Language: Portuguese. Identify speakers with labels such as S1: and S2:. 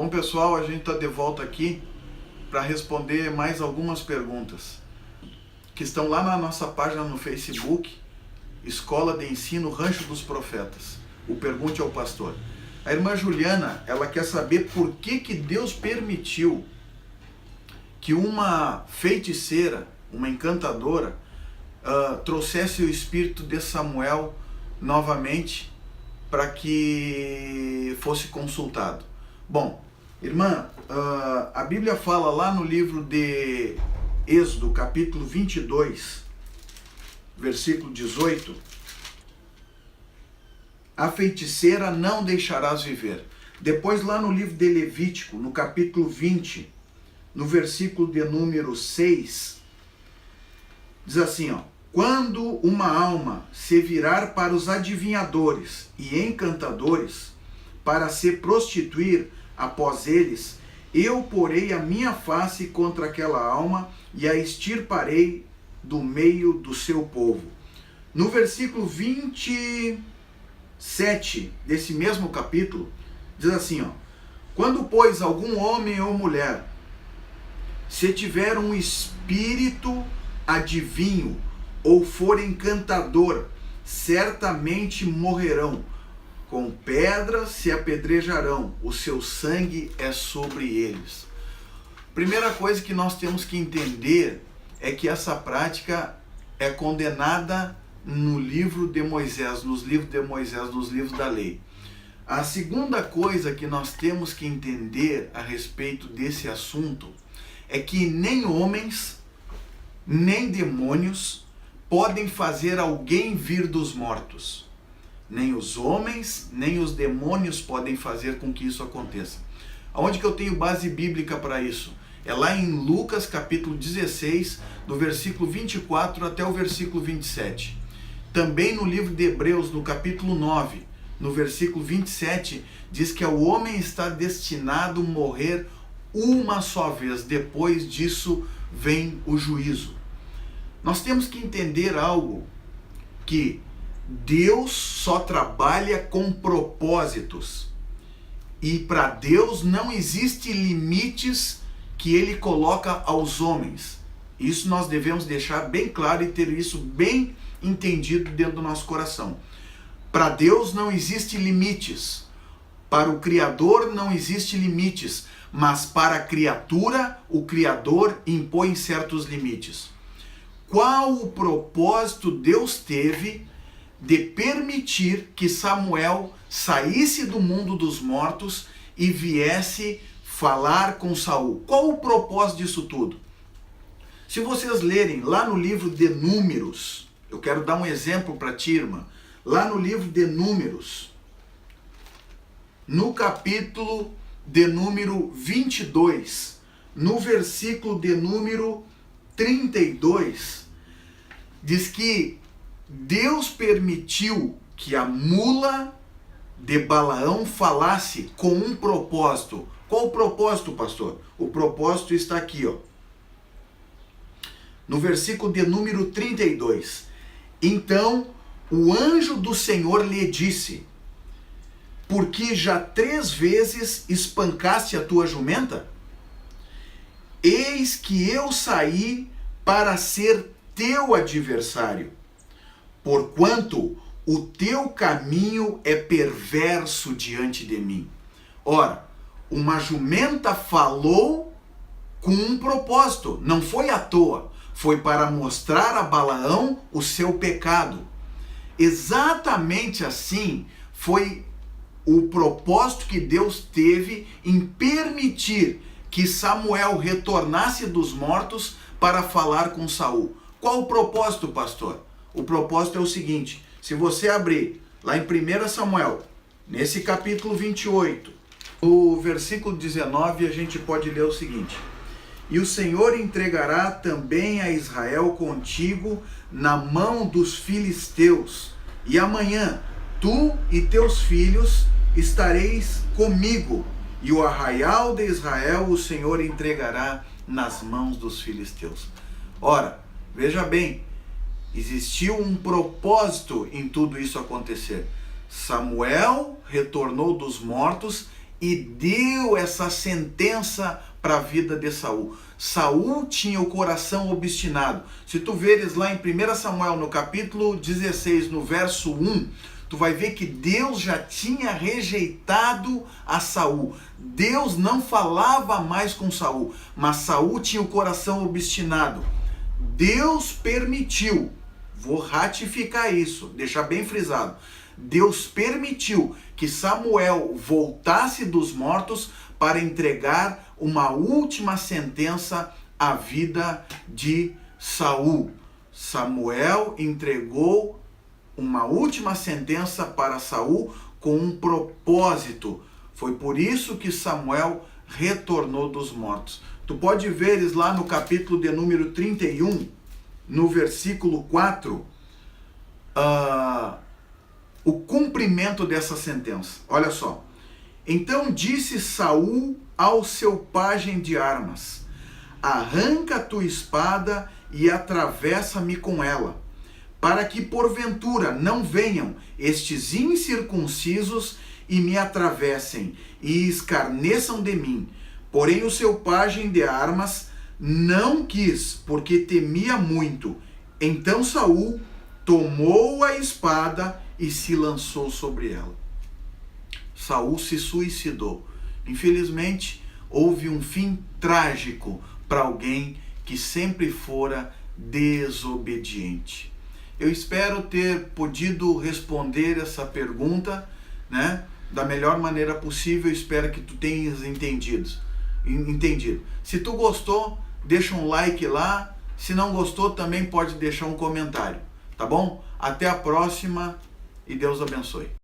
S1: Bom, pessoal, a gente está de volta aqui para responder mais algumas perguntas que estão lá na nossa página no Facebook, Escola de Ensino Rancho dos Profetas. O Pergunte ao Pastor. A irmã Juliana, ela quer saber por que Deus permitiu que uma feiticeira, uma encantadora, trouxesse o espírito de Samuel novamente para que fosse consultado. Bom, irmã, a Bíblia fala lá no livro de Êxodo, capítulo 22, versículo 18, a feiticeira não deixarás viver. Depois lá no livro de Levítico, no capítulo 20, no versículo de número 6, diz assim, quando uma alma se virar para os adivinhadores e encantadores, para se prostituir após eles, eu porei a minha face contra aquela alma e a extirparei do meio do seu povo. No versículo 27 desse mesmo capítulo, diz assim, quando, pois, algum homem ou mulher, se tiver um espírito adivinho ou for encantador, certamente morrerão. Com pedras se apedrejarão, o seu sangue é sobre eles. Primeira coisa que nós temos que entender é que essa prática é condenada no livro de Moisés, nos livros de Moisés, nos livros da lei. A segunda coisa que nós temos que entender a respeito desse assunto é que nem homens, nem demônios podem fazer alguém vir dos mortos. Nem os homens, nem os demônios podem fazer com que isso aconteça. Aonde que eu tenho base bíblica para isso? É lá em Lucas capítulo 16, do versículo 24 até o versículo 27. Também no livro de Hebreus, no capítulo 9, no versículo 27, diz que o homem está destinado a morrer uma só vez. Depois disso vem o juízo. Nós temos que entender algo, que Deus só trabalha com propósitos. E para Deus não existe limites que Ele coloca aos homens. Isso nós devemos deixar bem claro e ter isso bem entendido dentro do nosso coração. Para Deus não existe limites. Para o Criador não existe limites. Mas para a criatura, o Criador impõe certos limites. Qual o propósito Deus teve de permitir que Samuel saísse do mundo dos mortos e viesse falar com Saul? Qual o propósito disso tudo? Se vocês lerem lá no livro de Números, eu quero dar um exemplo para ti, irmã. Lá no livro de Números, no capítulo de número 22, no versículo de número 32, diz que Deus permitiu que a mula de Balaão falasse com um propósito. Qual o propósito, pastor? O propósito está aqui, no versículo de número 32. Então, o anjo do Senhor lhe disse: porque já 3 vezes espancaste a tua jumenta? Eis que eu saí para ser teu adversário, porquanto o teu caminho é perverso diante de mim. Ora, uma jumenta falou com um propósito, não foi à toa, foi para mostrar a Balaão o seu pecado. Exatamente assim foi o propósito que Deus teve em permitir que Samuel retornasse dos mortos para falar com Saul. Qual o propósito, pastor? O propósito é o seguinte: se você abrir lá em 1 Samuel, nesse capítulo 28, no versículo 19, a gente pode ler o seguinte: e o Senhor entregará também a Israel contigo na mão dos filisteus, e amanhã tu e teus filhos estareis comigo, e o arraial de Israel o Senhor entregará nas mãos dos filisteus. Ora, veja bem, existiu um propósito em tudo isso acontecer. Samuel retornou dos mortos e deu essa sentença para a vida de Saul. Saul tinha o coração obstinado. Se tu veres lá em 1 Samuel, no capítulo 16, no verso 1, tu vai ver que Deus já tinha rejeitado a Saul. Deus não falava mais com Saul, mas Saul tinha o coração obstinado. Deus permitiu, vou ratificar isso, deixar bem frisado. Deus permitiu que Samuel voltasse dos mortos para entregar uma última sentença à vida de Saul. Samuel entregou uma última sentença para Saul com um propósito. Foi por isso que Samuel retornou dos mortos. Tu pode veres lá no capítulo de número 31, no versículo 4, o cumprimento dessa sentença. Olha só. Então disse Saul ao seu pajem de armas: arranca a tua espada e atravessa-me com ela, para que porventura não venham estes incircuncisos e me atravessem e escarneçam de mim. Porém o seu pajem de armas não quis, porque temia muito. Então Saul tomou a espada e se lançou sobre ela. Saul se suicidou. Infelizmente, houve um fim trágico para alguém que sempre fora desobediente. Eu espero ter podido responder essa pergunta, né, da melhor maneira possível. Espero que tu tenhas entendido. Se tu gostou, deixa um like lá. Se não gostou, também pode deixar um comentário, tá bom? Até a próxima e Deus abençoe.